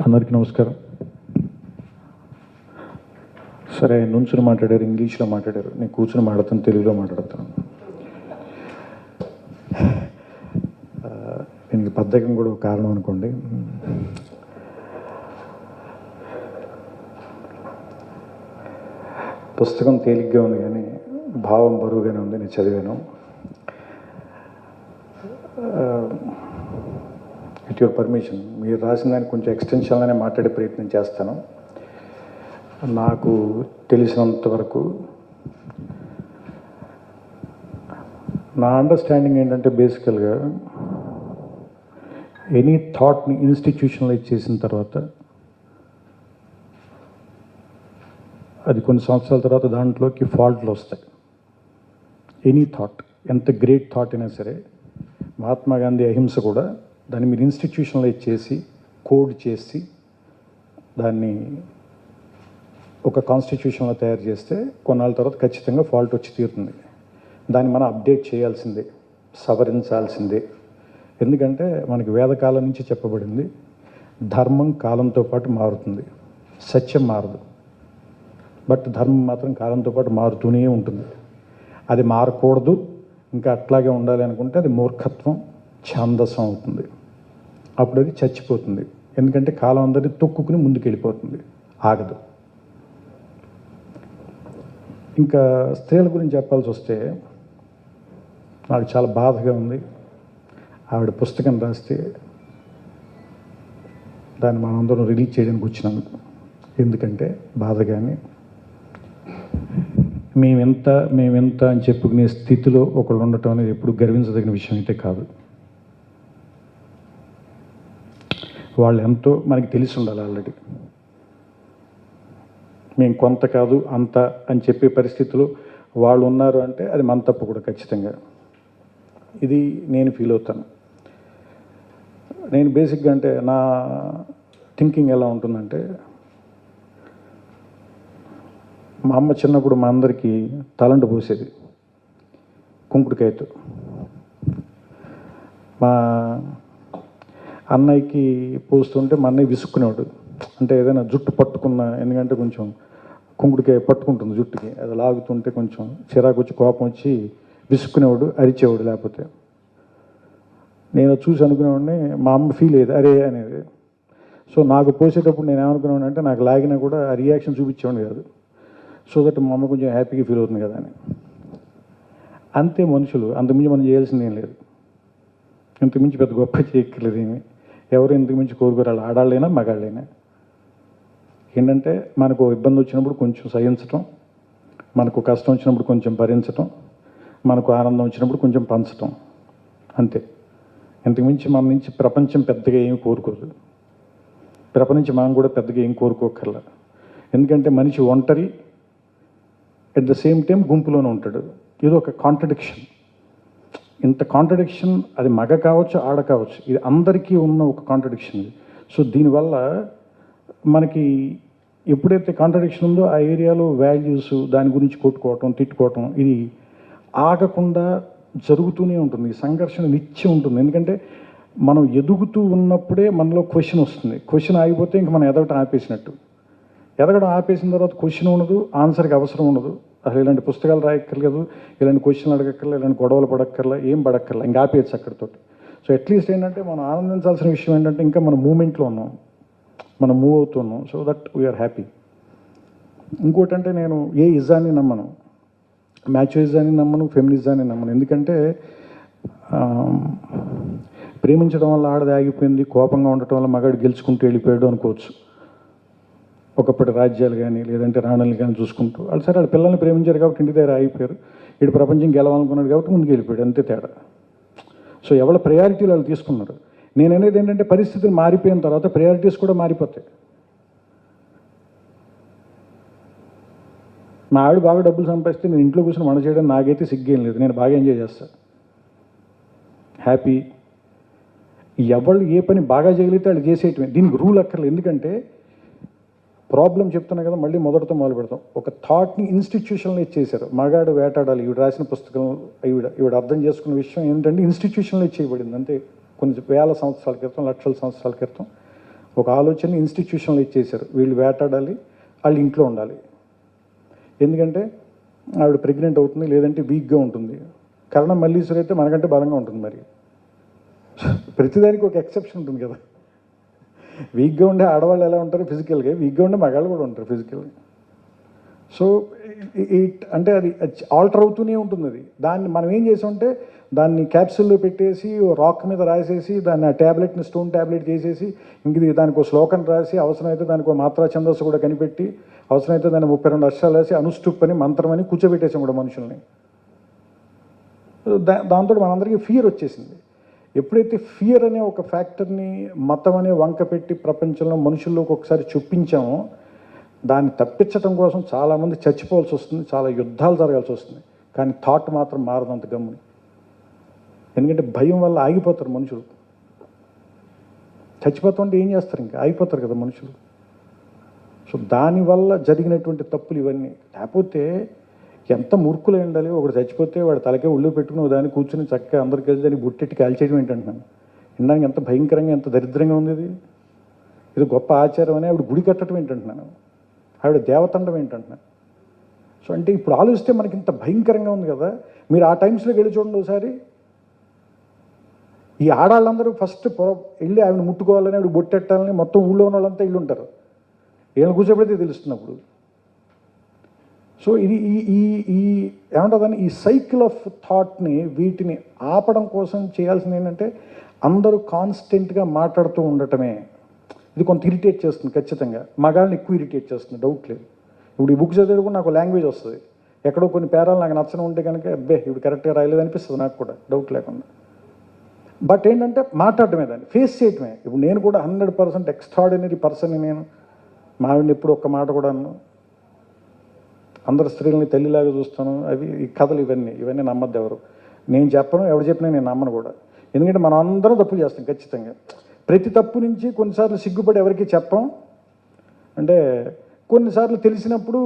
అందరికీ నమస్కారం. సరే, నుంచుని మాట్లాడారు, ఇంగ్లీష్లో మాట్లాడారు, నేను కూర్చుని మాట్లాడతాను, తెలుగులో మాట్లాడతాను. దీనికి బద్ధకం కూడా ఒక కారణం అనుకోండి. పుస్తకం తేలిగ్గా ఉంది కానీ భావం బరువుగానే ఉంది. నేను చదివాను. విత్ యువర్ పర్మిషన్, మీరు రాసిన దానికి కొంచెం ఎక్స్టెన్షన్గానే మాట్లాడే ప్రయత్నం చేస్తాను. నాకు తెలిసినంత వరకు నా అండర్స్టాండింగ్ ఏంటంటే, బేసికల్గా ఎనీ థాట్ని ఇన్స్టిట్యూషనలైజ్ చేసిన తర్వాత అది కొన్ని సంవత్సరాల తర్వాత దాంట్లోకి ఫాల్ట్లు వస్తాయి. ఎనీ థాట్, ఎంత గ్రేట్ థాట్ అయినా సరే, మహాత్మా గాంధీ అహింస కూడా దాన్ని మీరు ఇన్స్టిట్యూషనలైజ్ చేసి కోడ్ చేసి దాన్ని ఒక కాన్స్టిట్యూషన్లో తయారు చేస్తే కొన్నాళ్ళ తర్వాత ఖచ్చితంగా ఫాల్ట్ వచ్చి తీరుతుంది. దాన్ని మనం అప్డేట్ చేయాల్సిందే, సవరించాల్సిందే. ఎందుకంటే మనకి వేదకాలం నుంచి చెప్పబడింది, ధర్మం కాలంతో పాటు మారుతుంది, సత్యం మారదు. బట్ ధర్మం మాత్రం కాలంతో పాటు మారుతూనే ఉంటుంది. అది మారకూడదు, ఇంకా అట్లాగే ఉండాలి అనుకుంటే అది మూర్ఖత్వం, ఛాందసం అవుతుంది. అప్పుడు అది చచ్చిపోతుంది. ఎందుకంటే కాలం అందరినీ తొక్కుకుని ముందుకు వెళ్ళిపోతుంది, ఆగదు. ఇంకా స్త్రీల గురించి చెప్పాల్సి వస్తే నాకు చాలా బాధగా ఉంది. ఆవిడ పుస్తకం రాస్తే దాన్ని మనందరం రిలీజ్ చేయడానికి వచ్చినందుకు. ఎందుకంటే బాధగానే మేమెంత అని చెప్పుకునే స్థితిలో ఒకళ్ళు ఉండటం అనేది ఎప్పుడు గర్వించదగిన విషయం అయితే కాదు. వాళ్ళు ఎంతో మనకి తెలిసి ఉండాలి ఆల్రెడీ. మేము కొంత కాదు అంత అని చెప్పే పరిస్థితులు వాళ్ళు ఉన్నారు అంటే అది మన తప్పు కూడా ఖచ్చితంగా. ఇది నేను ఫీల్ అవుతాను. నేను బేసిక్గా అంటే నా థింకింగ్ ఎలా ఉంటుందంటే, మా అమ్మ చిన్నప్పుడు మా అందరికీ తలంటు పోసేది కుంకుడుకాయతో. మా అన్నయ్యకి పోస్తుంటే మా అన్నయ్య విసుక్కునేవాడు. అంటే ఏదైనా జుట్టు పట్టుకున్న, ఎందుకంటే కొంచెం కుంకుడుకాయ పట్టుకుంటుంది జుట్టుకి, అది లాగుతుంటే కొంచెం చిరాకు వచ్చి కోపం వచ్చి విసుక్కునేవాడు, అరిచేవాడు. లేకపోతే నేను చూసి అనుకునేవాడిని, మా అమ్మ ఫీల్ అయ్యేది అరే అనేది. సో నాకు పోసేటప్పుడు నేను ఏమనుకునేవాడిని అంటే, నాకు లాగినా కూడా ఆ రియాక్షన్ చూపించేవాడిని కాదు, సో దట్ మా అమ్మ కొంచెం హ్యాపీగా ఫీల్ అవుతుంది కదా అని. అంతే మనుషులు, అంతకుమించి మనం చేయాల్సింది ఏం లేదు. ఇంతకుమించి పెద్ద గొప్ప చేయక్కర్లేదు ఏమి. ఎవరు ఇంతకుమించి కోరుకోరాలి, ఆడాళ్ళైనా మగాళ్ళైనా. ఏంటంటే మనకు ఇబ్బంది వచ్చినప్పుడు కొంచెం సహించటం, మనకు కష్టం వచ్చినప్పుడు కొంచెం భరించటం, మనకు ఆనందం వచ్చినప్పుడు కొంచెం పంచటం, అంతే. ఇంతకుమించి మన నుంచి ప్రపంచం పెద్దగా ఏమి కోరుకోదు. ప్రపంచం మనం కూడా పెద్దగా ఏం కోరుకోకర్లా. ఎందుకంటే మనిషి ఒంటరి, అట్ ద సేమ్ టైం గుంపులోనే ఉంటాడు. ఇది ఒక కాంట్రడిక్షన్. ఇంత కాంట్రడిక్షన్, అది మగ కావచ్చు ఆడ కావచ్చు, ఇది అందరికీ ఉన్న ఒక కాంట్రడిక్షన్ ఇది. సో దీనివల్ల మనకి ఎప్పుడైతే కాంట్రడిక్షన్ ఉందో ఆ ఏరియాలో వాల్యూస్, దాని గురించి కొట్టుకోవటం, తిట్టుకోవటం, ఇది ఆగకుండా జరుగుతూనే ఉంటుంది. ఈ సంఘర్షణ నిత్యం ఉంటుంది. ఎందుకంటే మనం ఎదుగుతూ ఉన్నప్పుడే మనలో క్వశ్చన్ వస్తుంది. క్వశ్చన్ ఆగిపోతే ఇంక మనం ఎదగటం ఆపేసినట్టు. ఎదగడం ఆపేసిన తర్వాత క్వశ్చన్ ఉండదు, ఆన్సర్కి అవసరం ఉండదు. అసలు ఇలాంటి పుస్తకాలు రాయక్కర్లేదు, ఇలాంటి క్వశ్చన్లు అడగక్కర్లేదు, ఇలాంటి గొడవలు పడక్కర్లా, ఏం పడక్కర్లా, ఇంకా ఆపేయచ్చు అక్కడితో. సో అట్లీస్ట్ ఏంటంటే మనం ఆనందించాల్సిన విషయం ఏంటంటే, ఇంకా మనం మూమెంట్లో ఉన్నాం, మనం మూవ్ అవుతున్నాం. So that we are happy. ఇంకోటి అంటే, నేను ఏ ఇజాన్ని నమ్మను, మ్యాచోయిజాన్ని నమ్మను, ఫెమినిజాన్ని నమ్మను. ఎందుకంటే ప్రేమించడం వల్ల ఆడది ఆగిపోయింది, కోపంగా ఉండటం వల్ల మగాడు గెలుచుకుంటూ వెళ్ళిపోయాడు అనుకోవచ్చు. ఒకప్పటి రాజ్యాలు కానీ లేదంటే రాణులు కానీ చూసుకుంటూ వాళ్ళు సరే వాళ్ళ పిల్లల్ని ప్రేమించారు కాబట్టి ఇంటి దగ్గర ఆగిపోయారు. ఇటు ప్రపంచం గెలవాలనుకున్నాడు కాబట్టి ముందుకు వెళ్ళిపోయాడు, అంతే తేడా. సో ఎవరి ప్రయారిటీలు వాళ్ళు తీసుకున్నారు. నేను అనేది ఏంటంటే, పరిస్థితులు మారిపోయిన తర్వాత ప్రయారిటీస్ కూడా మారిపోతాయి. మా ఆవిడ బాగా డబ్బులు సంపాదిస్తే నేను ఇంట్లో కూర్చొని వంట చేయడం నాకైతే సిగ్గేం లేదు, నేను బాగా ఎంజాయ్ చేస్తాను, హ్యాపీ. ఎవరు ఏ పని బాగా చేయగలిగితే వాళ్ళు చేసేయటమే, దీనికి రూల్ అక్కర్లేదు. ఎందుకంటే ప్రాబ్లం చెప్తున్నా కదా, మళ్ళీ మొదటితో మొదలు పెడతాం. ఒక థాట్ని ఇన్స్టిట్యూషనలైజ్ చేశారు. మగాడు వేటాడాలి, ఈవిడ రాసిన పుస్తకం, ఈవిడ అర్థం చేసుకున్న విషయం ఏంటంటే ఇన్స్టిట్యూషనలైజ్ చేయబడింది. అంటే కొన్ని వేల సంవత్సరాల క్రితం, లక్షల సంవత్సరాల క్రితం ఒక ఆలోచన ఇన్స్టిట్యూషన్లో ఇచ్చేశారు, వీళ్ళు వేటాడాలి, వాళ్ళు ఇంట్లో ఉండాలి. ఎందుకంటే ఆవిడ ప్రెగ్నెంట్ అవుతుంది, లేదంటే వీక్గా ఉంటుంది. కరణం మల్లీశ్వరి అయితే మనకంటే బలంగా ఉంటుంది. మరి ప్రతిదానికి ఒక ఎక్సెప్షన్ ఉంటుంది కదా. వీక్గా ఉండే ఆడవాళ్ళు ఎలా ఉంటారు ఫిజికల్గా, వీక్గా ఉండే మగాళ్ళు కూడా ఉంటారు ఫిజికల్గా. సో అంటే అది ఆల్టర్ అవుతూనే ఉంటుంది. అది దాన్ని మనం ఏం చేసామంటే దాన్ని క్యాప్సూల్లో పెట్టేసి రాక్ మీద రాసేసి దాన్ని ఆ ట్యాబ్లెట్ని స్టోన్ ట్యాబ్లెట్ చేసేసి ఇంక దానికి ఒక శ్లోకం రాసి అవసరమైతే దానికి ఒక మాత్రా ఛందస్సు కూడా కనిపెట్టి అవసరమైతే దాన్ని 32 అక్షరాలు రాసి అనుష్టుప్ అని మంత్రం అని కూర్చోబెట్టేసాం కూడా మనుషుల్ని. దాంతో మనందరికీ ఫియర్ వచ్చేసింది. ఎప్పుడైతే ఫియర్ అనే ఒక ఫ్యాక్టర్ని మతం అనే వంక పెట్టి ప్రపంచంలో మనుషుల్లోకి ఒకసారి చూపించామో దాన్ని తప్పించడం కోసం చాలామంది చచ్చిపోవాల్సి వస్తుంది, చాలా యుద్ధాలు జరగాల్సి వస్తుంది. కానీ థాట్ మాత్రం మారదంత గమ్ముని. ఎందుకంటే భయం వల్ల ఆగిపోతారు మనుషులు. చచ్చిపోతుంటే ఏం చేస్తారు, ఇంకా ఆగిపోతారు కదా మనుషులు. సో దానివల్ల జరిగినటువంటి తప్పులు ఇవన్నీ. లేకపోతే ఎంత మూర్ఖులై ఉండాలి. ఒకడు చచ్చిపోతే వాడు తలకే ఒళ్ళు పెట్టుకుని దాన్ని కూర్చుని చక్కగా అందరికి కలిసి దాన్ని బుట్టెట్టి కాల్చేయడం ఏంటంటున్నాను. వినడానికి ఎంత భయంకరంగా ఎంత దరిద్రంగా ఉంది ఇది. ఇది గొప్ప ఆచారం అని ఆవిడ గుడి కట్టడం ఏంటంటున్నాను, ఆవిడ దేవతండం ఏంటంటున్నాను. సో అంటే ఇప్పుడు ఆలోచిస్తే మనకి ఇంత భయంకరంగా ఉంది కదా. మీరు ఆ టైమ్స్లోకి వెళ్ళి చూడండి ఒకసారి. ఈ ఆడాళ్ళందరూ ఫస్ట్ వెళ్ళి ఆవిడ ముట్టుకోవాలని ఆవిడ బొట్టెట్టాలని మొత్తం ఊళ్ళో ఉన్న వాళ్ళంతా ఇల్లు ఉంటారు. వీళ్ళని కూర్చోబెడితే తెలుస్తున్నప్పుడు. సో ఇది ఈ ఏమంటుందని ఈ సైకిల్ ఆఫ్ థాట్ని వీటిని ఆపడం కోసం చేయాల్సింది ఏంటంటే అందరూ కాన్స్టెంట్గా మాట్లాడుతూ ఉండటమే. ఇది కొంత ఇరిటేట్ చేస్తుంది ఖచ్చితంగా. మగాళ్ళని ఎక్కువ ఇరిటేట్ చేస్తుంది, డౌట్ లేదు. ఇప్పుడు ఈ బుక్ చదివేది కూడా నాకు లాంగ్వేజ్ వస్తుంది. ఎక్కడో కొన్ని పేరాలు నాకు నచ్చని ఉంటే కనుక అబ్బే ఇప్పుడు కరెక్ట్గా రాయలేదు అనిపిస్తుంది నాకు కూడా, డౌట్ లేకుండా. బట్ ఏంటంటే మాట్లాడటమే, దాన్ని ఫేస్ చేయటమే. ఇప్పుడు నేను కూడా 100% ఎక్స్ట్రాడినరీ పర్సన్. నేను మావిడిని ఎప్పుడు ఒక్క మాట కూడా అన్నాను. అందరు స్త్రీలని తల్లిలాగా చూస్తాను. అవి ఈ కథలు ఇవన్నీ నమ్మద్దు ఎవరు. నేను చెప్పను, ఎవరు చెప్పినా నేను నమ్మను కూడా. ఎందుకంటే మనం అందరం తప్పులు చేస్తాం ఖచ్చితంగా. ప్రతి తప్పు నుంచి కొన్నిసార్లు సిగ్గుపడి ఎవరికి చెప్పం. అంటే కొన్నిసార్లు తెలిసినప్పుడు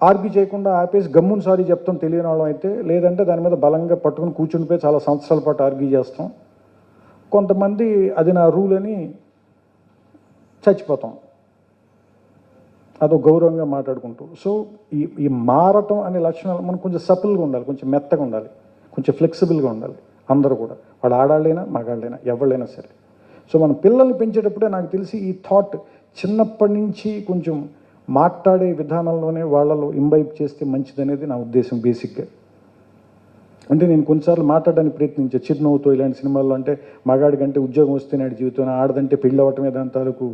ఆర్గ్యూ చేయకుండా ఆపేసి గమ్మున సారీ చెప్తాం తెలియని వాళ్ళం అయితే. లేదంటే దాని మీద బలంగా పట్టుకుని కూర్చునిపోయి చాలా సంవత్సరాల పాటు ఆర్గ్యూ చేస్తాం. కొంతమంది అది నా రూల్ అని చచ్చిపోతాం, అదో గౌరవంగా మాట్లాడుకుంటూ. సో ఈ మారటం అనే లక్షణాలు మనం కొంచెం సపుల్గా ఉండాలి, కొంచెం మెత్తగా ఉండాలి, కొంచెం ఫ్లెక్సిబుల్గా ఉండాలి. అందరూ కూడా, వాళ్ళు ఆడాళ్ళైనా మగాళ్ళైనా ఎవళ్ళైనా సరే. సో మనం పిల్లల్ని పెంచేటప్పుడే నాకు తెలిసి ఈ థాట్ చిన్నప్పటి నుంచి కొంచెం మాట్లాడే విధానంలోనే వాళ్ళలో ఇంబైబ్ చేస్తే మంచిదనేది నా ఉద్దేశం బేసిక్గా. అంటే నేను కొన్నిసార్లు మాట్లాడడానికి ప్రయత్నించే చిరునవ్వుతో ఇలాంటి సినిమాల్లో. అంటే మగాడి కంటే ఉద్యోగం వస్తే నాడు జీవితం, ఆడదంటే పెళ్ళి అవ్వటమే దాని తాలూకు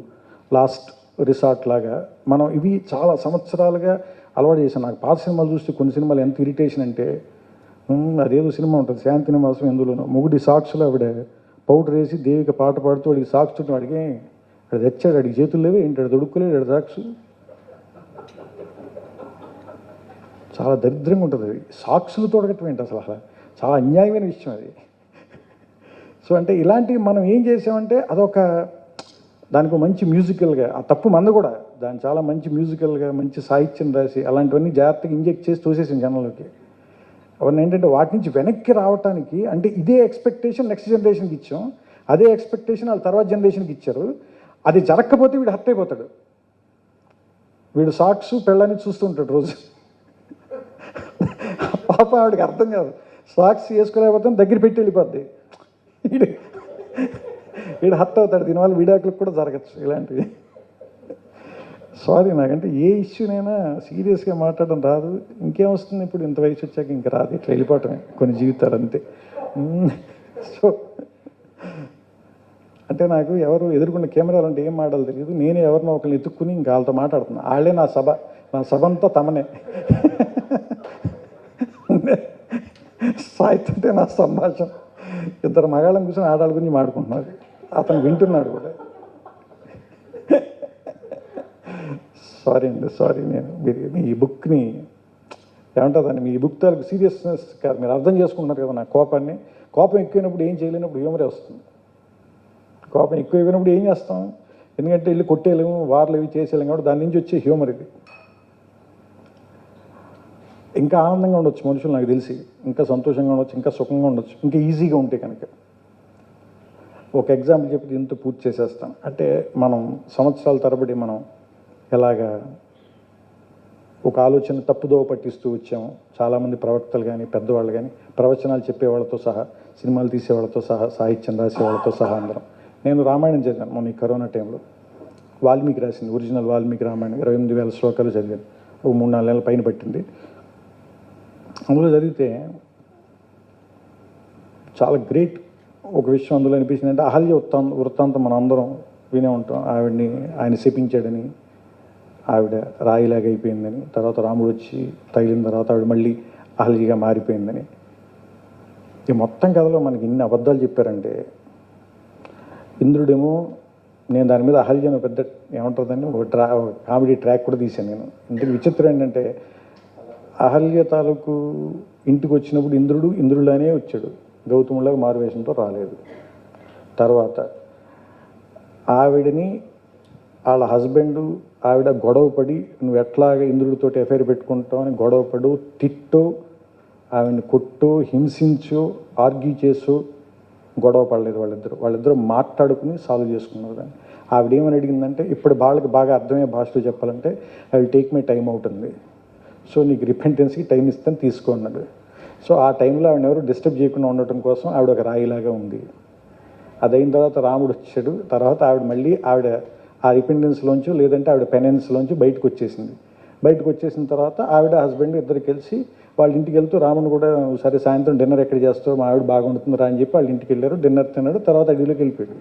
లాస్ట్ రిసార్ట్ లాగా మనం ఇవి చాలా సంవత్సరాలుగా అలవాటు చేశాను. నాకు పాత సినిమాలు చూస్తే కొన్ని సినిమాలు ఎంత ఇరిటేషన్ అంటే, అదేదో సినిమా ఉంటుంది శాంతి నివాసం, ఎందులోనో మొగుడి సాక్షులు ఆవిడ పౌడర్ వేసి దేవిక పాట పాడుతూ వాడికి సాక్షి చుట్టూ వాడికి అది తెచ్చాడు, వాడికి చేతులు లేవే ఏంటి, అది దొడుక్కోలేడు, వాడి సాక్షు. చాలా దరిద్రంగా ఉంటుంది అది. సాక్షులు తొడగటం ఏంటి అసలు, చాలా అన్యాయమైన విషయం అది. సో అంటే ఇలాంటివి మనం ఏం చేసామంటే అదొక దానికి మంచి మ్యూజికల్గా, ఆ తప్పు మంద కూడా దాన్ని చాలా మంచి మ్యూజికల్గా మంచి సాహిత్యం రాసి అలాంటివన్నీ జాగ్రత్తగా ఇంజెక్ట్ చేసి తోసేసింది జనంలోకి. అవన్నీ ఏంటంటే వాటి నుంచి వెనక్కి రావడానికి అంటే ఇదే ఎక్స్పెక్టేషన్ నెక్స్ట్ జనరేషన్కి ఇచ్చాం, అదే ఎక్స్పెక్టేషన్ వాళ్ళ తర్వాత జనరేషన్కి ఇచ్చారు. అది జరగకపోతే వీడు హర్ట్ అయిపోతాడు. వీడు సాక్స్ పెళ్ళని చూస్తూ ఉంటాడు రోజు. పాప ఆవిడకి అర్థం కాదు, సాక్స్ వేసుకోలేకపోతే దగ్గర పెట్టి వెళ్ళిపోద్ది. వీడు హర్ట్ అవుతాడు. దీనివల్ల విడాకులకు కూడా జరగచ్చు ఇలాంటివి. సారీ, నాకంటే ఏ ఇష్యూనైనా సీరియస్గా మాట్లాడడం రాదు. ఇంకేమొస్తుంది ఇప్పుడు, ఇంత వయసు వచ్చాక ఇంకా రాదు, ఇట్లా వెళ్ళిపోవటమే కొన్ని జీవితాలు అంతే. సో అంటే నాకు ఎవరు ఎదుర్కొన్న కెమెరాలు అంటే ఏం మాటలు తెలియదు. నేనే ఎవరినో ఒకరిని ఎత్తుక్కుని ఇంకా వాళ్ళతో మాట్లాడుతున్నా. వాళ్ళే నా సభ అంతా తమనే. సాయితే నా సంభాషణ. ఇద్దరు మగాళ్ళని కూర్చొని ఆడాళ్ళ గురించి మాట్లాడుకుంటున్నారు, అతను వింటున్నాడు కూడా. సారీ అండి, సారీ. నేను మీ బుక్ని ఏమంటుందండి, మీ బుక్ తాలూకు సీరియస్నెస్ కాదు, మీరు అర్థం చేసుకుంటున్నారు కదా నా కోపాన్ని. కోపం ఎక్కువైనప్పుడు ఏం చేయలేనప్పుడు హ్యూమరే వస్తుంది. కోపం ఎక్కువైపోయినప్పుడు ఏం చేస్తాం, ఎందుకంటే వెళ్ళి కొట్టేయలేము, వార్లు ఇవి చేసేయలేము. కాబట్టి దాని నుంచి వచ్చే హ్యూమర్ ఇది. ఇంకా ఆనందంగా ఉండొచ్చు మనుషులు నాకు తెలిసి, ఇంకా సంతోషంగా ఉండొచ్చు, ఇంకా సుఖంగా ఉండొచ్చు, ఇంకా ఈజీగా ఉంటే కనుక. ఒక ఎగ్జాంపుల్ చెప్పి దీంతో పూర్తి చేసేస్తాను. అంటే మనం సంవత్సరాల తరబడి మనం ఎలాగా ఒక ఆలోచన తప్పుదోవ పట్టిస్తూ వచ్చాము. చాలామంది ప్రవక్తలు కానీ పెద్దవాళ్ళు కానీ ప్రవచనాలు చెప్పేవాళ్ళతో సహా, సినిమాలు తీసేవాళ్ళతో సహా, సాహిత్యం రాసేవాళ్ళతో సహా అందరం. నేను రామాయణం చదివాను మొన్న ఈ కరోనా టైంలో. వాల్మీకి రాసింది ఒరిజినల్ వాల్మీకి రామాయణం 28,000 శ్లోకాలు చదివాను. ఒక 3-4 నెలల పైన పట్టింది. అందులో చదివితే చాలా గ్రేట్ ఒక విషయం అందులో అనిపించింది. అంటే అహల్య వృత్తాంతం మనం అందరం వినే ఉంటాం. ఆవిడ్ని ఆయన శపించాడని, ఆవిడ రాయిలాగా అయిపోయిందని, తర్వాత రాముడు వచ్చి తగిలిన తర్వాత ఆవిడ మళ్ళీ అహల్యగా మారిపోయిందని. ఈ మొత్తం కథలో మనకి ఇన్ని అబద్ధాలు చెప్పారంటే, ఇంద్రుడేమో, నేను దాని మీద అహల్యను పెద్ద ఏమంటుందని ఒక కామెడీ ట్రాక్ కూడా తీశాను నేను. ఇంటికి విచిత్రం ఏంటంటే, అహల్య తాలూకు ఇంటికి వచ్చినప్పుడు ఇంద్రుడులానే వచ్చాడు, గౌతములాగా మారువేషంతో రాలేదు. తర్వాత ఆవిడని వాళ్ళ హస్బెండు ఆవిడ గొడవపడి, నువ్వు ఎట్లాగా ఇంద్రుడితోటి ఎఫైర్ పెట్టుకుంటావు అని గొడవపడు, తిట్టు, ఆవిడని కొట్టు, హింసించు, ఆర్గ్యూ చేసు, గొడవ పడలేదు వాళ్ళిద్దరూ మాట్లాడుకుని సాల్వ్ చేసుకున్నారు దాన్ని. ఆవిడేమని అడిగిందంటే, ఇప్పుడు వాళ్ళకి బాగా అర్థమయ్యే భాషలో చెప్పాలంటే, I will take my time అవుతుంది, సో నీకు రిపెంటెన్స్కి టైం ఇస్తాను తీసుకో అన్నాడు. సో ఆ టైంలో ఆవిడ ఎవరు డిస్టర్బ్ చేయకుండా ఉండటం కోసం ఆవిడ ఒక రాయిలాగా ఉంది. అదైన తర్వాత రాముడు వచ్చాడు. తర్వాత ఆవిడ మళ్ళీ ఆ రిపెండెన్స్లోంచి లేదంటే ఆవిడ పెనెన్స్లోంచి బయటకు వచ్చేసింది. బయటకు వచ్చేసిన తర్వాత ఆవిడ హస్బెండ్ ఇద్దరు కలిసి వాళ్ళ ఇంటికి వెళ్తూ రాముడు కూడా, సరే సాయంత్రం డిన్నర్ ఎక్కడ చేస్తావు, మా ఆవిడ బాగుంటుందిరా అని చెప్పి వాళ్ళ ఇంటికి వెళ్ళారు. డిన్నర్ తిన్నాడు. తర్వాత అడవిలోకి వెళ్ళిపోయాడు.